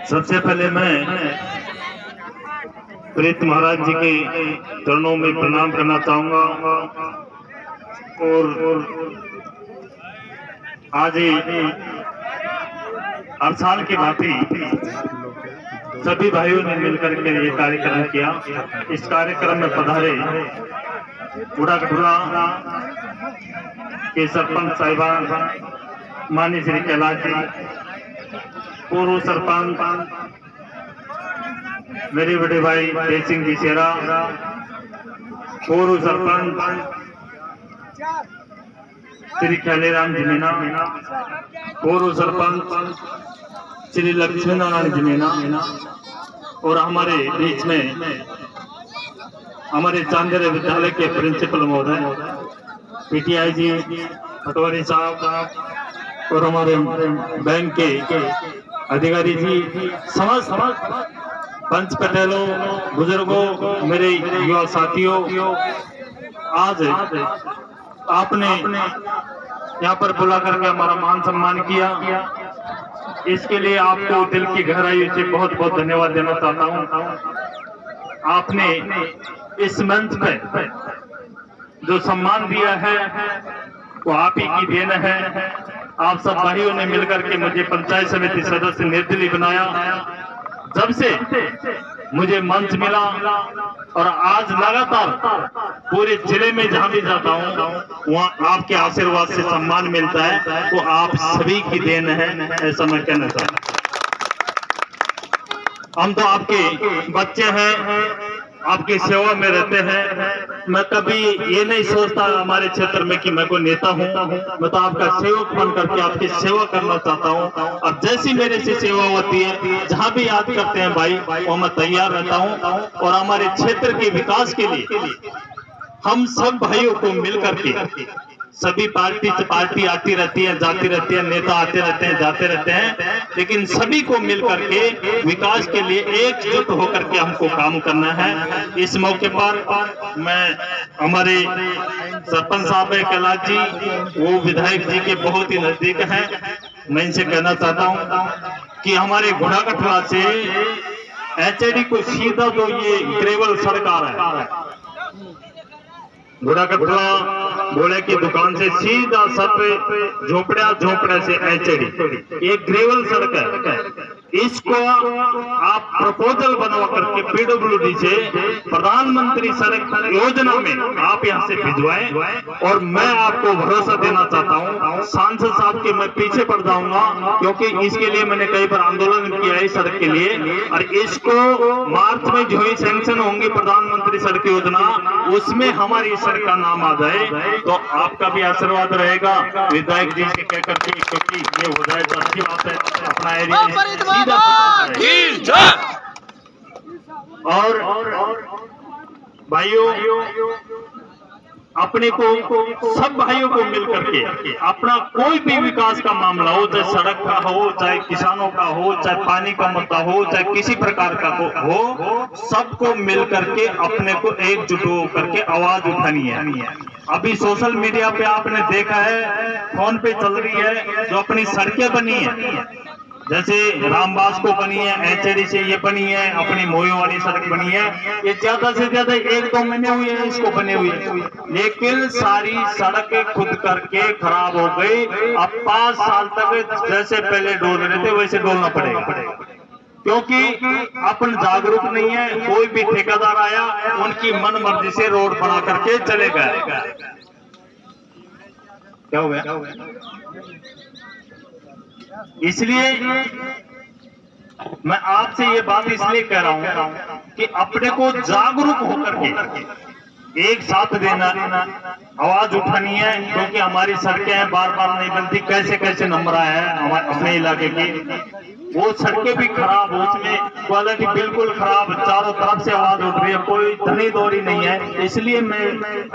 सबसे पहले मैं प्रीत महाराज जी के चरणों में प्रणाम करना चाहूंगा और आज हर साल की भांति सभी भाइयों ने मिलकर के ये कार्यक्रम किया। इस कार्यक्रम में पधारे बुढ़ाकठुला के सरपंच साहिबान माननीय श्री कैलाश जी, पूर्व सरपंच मेरे बड़े भाई जय सिंह जी शेरा, पूर्व सरपंच श्री ख्यालीराम जी मीना, पूर्व सरपंच श्री लक्ष्मी नारायण जी मीना, और हमारे बीच में हमारे चांदेर विद्यालय के प्रिंसिपल महोदय पीटीआई जी पटवारी साहब और हमारे बैंक के अधिकारी जी, समाज पंच पटेलों, बुजुर्गों, मेरे युवा साथियों, आज आपने यहाँ पर बुला करके हमारा मान सम्मान किया, इसके लिए आपको दिल की गहराई से बहुत बहुत धन्यवाद देना चाहता हूँ। आपने इस मंच पे जो सम्मान दिया है वो आप ही की देन है। आप सब भाइयों ने मिलकर के मुझे पंचायत समिति सदस्य निर्दलीय बनाया। जब से मुझे मंच मिला और आज लगातार पूरे जिले में जहां भी जाता हूं वहां आपके आशीर्वाद से सम्मान मिलता है, वो आप सभी की देन है, ऐसा मैं कहना चाहता हूं। हम तो आपके बच्चे हैं, आपकी सेवा में रहते हैं। मैं कभी ये नहीं सोचता हमारे क्षेत्र में कि मैं कोई नेता हूँ, मैं तो आपका सेवक बन करके आपकी सेवा करना चाहता हूँ। और जैसी मेरे से सेवा होती है, जहाँ भी याद करते हैं भाई, वो मैं तैयार रहता हूँ। और हमारे क्षेत्र के विकास के लिए हम सब भाइयों को मिल करके, सभी पार्टी से पार्टी आती रहती है, जाती रहती है, नेता आते रहते हैं, जाते रहते हैं, लेकिन सभी को मिल करके विकास के लिए एकजुट होकर के हमको काम करना है। इस मौके पर मैं हमारे सरपंच साहब कैलाश जी, वो विधायक जी के बहुत ही नजदीक हैं, मैं इनसे कहना चाहता हूँ कि हमारे बुढ़ाकठुला से एचएडी को सीधा जो ये ग्रेवल सड़क आ रहा है, बुढ़ाकठुला बोले की दुकान से सीधा सब झोपड़ा से एचएडी, एक ग्रेवल सड़क है। इसको आप प्रपोजल बनवा करके पीडब्ल्यूडी से प्रधानमंत्री सड़क योजना में आप यहाँ से भिजवाएं। और मैं आपको भरोसा देना चाहता हूँ, सांसद साहब के मैं पीछे पड़ जाऊंगा, क्योंकि इसके लिए मैंने कई बार आंदोलन किया है सड़क के लिए। और इसको मार्च में जो ही सैंक्शन होंगी प्रधानमंत्री सड़क योजना, उसमें हमारी सड़क का नाम आ जाए तो आपका भी आशीर्वाद रहेगा विधायक जी से कह करके, क्योंकि ये हो जाए तो अच्छी बात है, अपना एरिया और भाइयों, अपने को सब भाइयों को मिल करके अपना कोई भी विकास का मामला हो, चाहे सड़क का हो, चाहे किसानों का हो, चाहे पानी का मुद्दा हो, चाहे किसी प्रकार का हो, सबको मिल करके अपने को एकजुट हो करके आवाज उठानी है। अभी सोशल मीडिया पे आपने देखा है, फोन पे चल रही है, जो अपनी सड़कें बनी है, जैसे रामबास को बनी है, एचएडी से ये बनी है, अपनी मोयो वाली सड़क बनी है, ये ज्यादा से ज्यादा 1-2 महीने हुए हैं इसको बने हुए, लेकिन सारी सड़कें खुद करके खराब हो गई। अब 5 साल तक जैसे पहले डोल रहे थे वैसे डोलना पड़ेगा, क्योंकि अपन जागरूक नहीं है। कोई भी ठेकेदार आया, उनकी मन मर्जी से रोड बना करके चले गए। क्या हो गया? इसलिए मैं आपसे ये बात इसलिए कह रहा हूं कि अपने को जागरूक होकर के एक साथ देना, आवाज उठानी है, क्योंकि हमारी सड़कें बार बार नहीं बनती। कैसे कैसे नंबर आए हैं हमारे अपने इलाके की, वो सड़कें भी खराब, उसमें क्वालिटी बिल्कुल खराब, चारों तरफ से आवाज उठ रही है, कोई धनी दौरी नहीं है। इसलिए मैं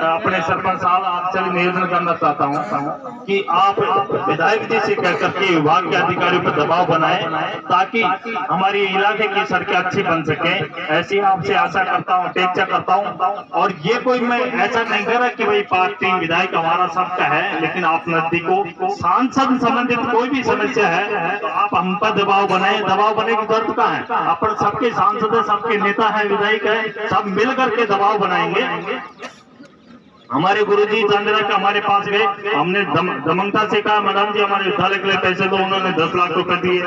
अपने सरपंच साहब आपसे निवेदन करना चाहता हूँ कि आप विधायक जी से कह करके विभाग के अधिकारियों पर दबाव बनाए ताकि हमारी इलाके की सड़कें अच्छी बन सके। ऐसी आपसे आशा करता हूँ, अपेक्षा करता हूँ। और ये कोई मैं ऐसा नहीं कर रहा कि भाई पार्टी विधायक हमारा सबका है, लेकिन आप नजदीकों सांसद संबंधित कोई भी समस्या है तो आप हम पर दबाव बनाए। दबाव बने की जरूरत कहाँ है? अपन सबके सांसद है, सबके नेता है, विधायक है, सब मिल करके दबाव बनाएंगे। हमारे गुरुजी चांद्रा का हमारे पास गए, हमने दमनता से कहा मैडम जी हमारे विद्यालय के लिए पैसे दो, उन्होंने 10 लाख रुपए दिए,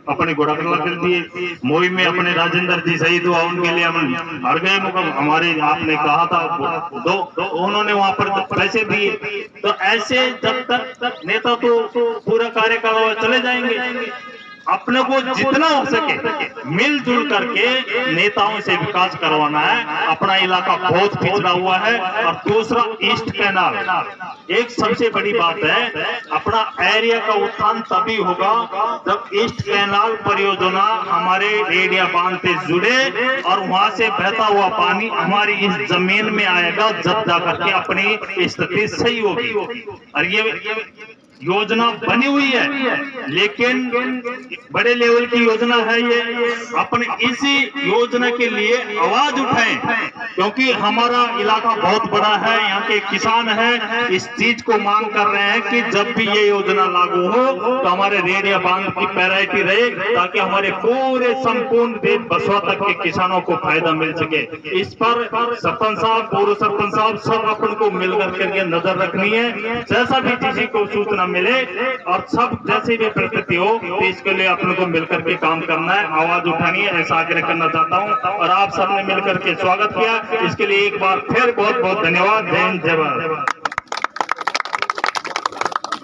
अपने घोड़ाकला कर दिए। मोई में अपने राजेंद्र जी शहीद हुआ, उनके लिए हम हर गए मुकम, हमारे आपने कहा था दो, उन्होंने वहां पर पैसे दिए। तो ऐसे जब तक नेता तो पूरा कार्यकाल चले जाएंगे। अपने को जितना हो सके मिलजुल करके नेताओं से विकास करवाना है। अपना इलाका बहुत पिछड़ा हुआ है। और दूसरा ईस्ट कैनाल एक सबसे बड़ी बात है। अपना एरिया का उत्थान तभी होगा जब ईस्ट कैनाल परियोजना हमारे रेडिया बांध से जुड़े और वहां से बहता हुआ पानी हमारी इस जमीन में आएगा, जब जाकर के अपनी स्थिति सही होगी। और ये योजना बनी हुई है, लेकिन बड़े लेवल की योजना है ये। अपने इसी योजना के लिए आवाज उठाएं, क्योंकि हमारा इलाका बहुत बड़ा है, यहाँ के किसान हैं, इस चीज को मांग कर रहे हैं कि जब भी ये योजना लागू हो तो हमारे रेडिया बांध की प्रायोरिटी रहे, ताकि हमारे पूरे संपूर्ण देश बसवा तक के किसानों को फायदा मिल सके। इस पर सरपंच साहब, पूर्व सरपंच साहब सब अपन को मिलकर करके नजर रखनी है। जैसा भी किसी को सूचना मिले और सब जैसे भी परिस्थिति हो तो इसके लिए अपने को मिलकर के काम करना है, आवाज उठानी है, ऐसा आग्रह करना चाहता हूं। और आप सबने मिलकर के स्वागत किया, इसके लिए एक बार फिर बहुत बहुत धन्यवाद। जय हिंद, जय भारत।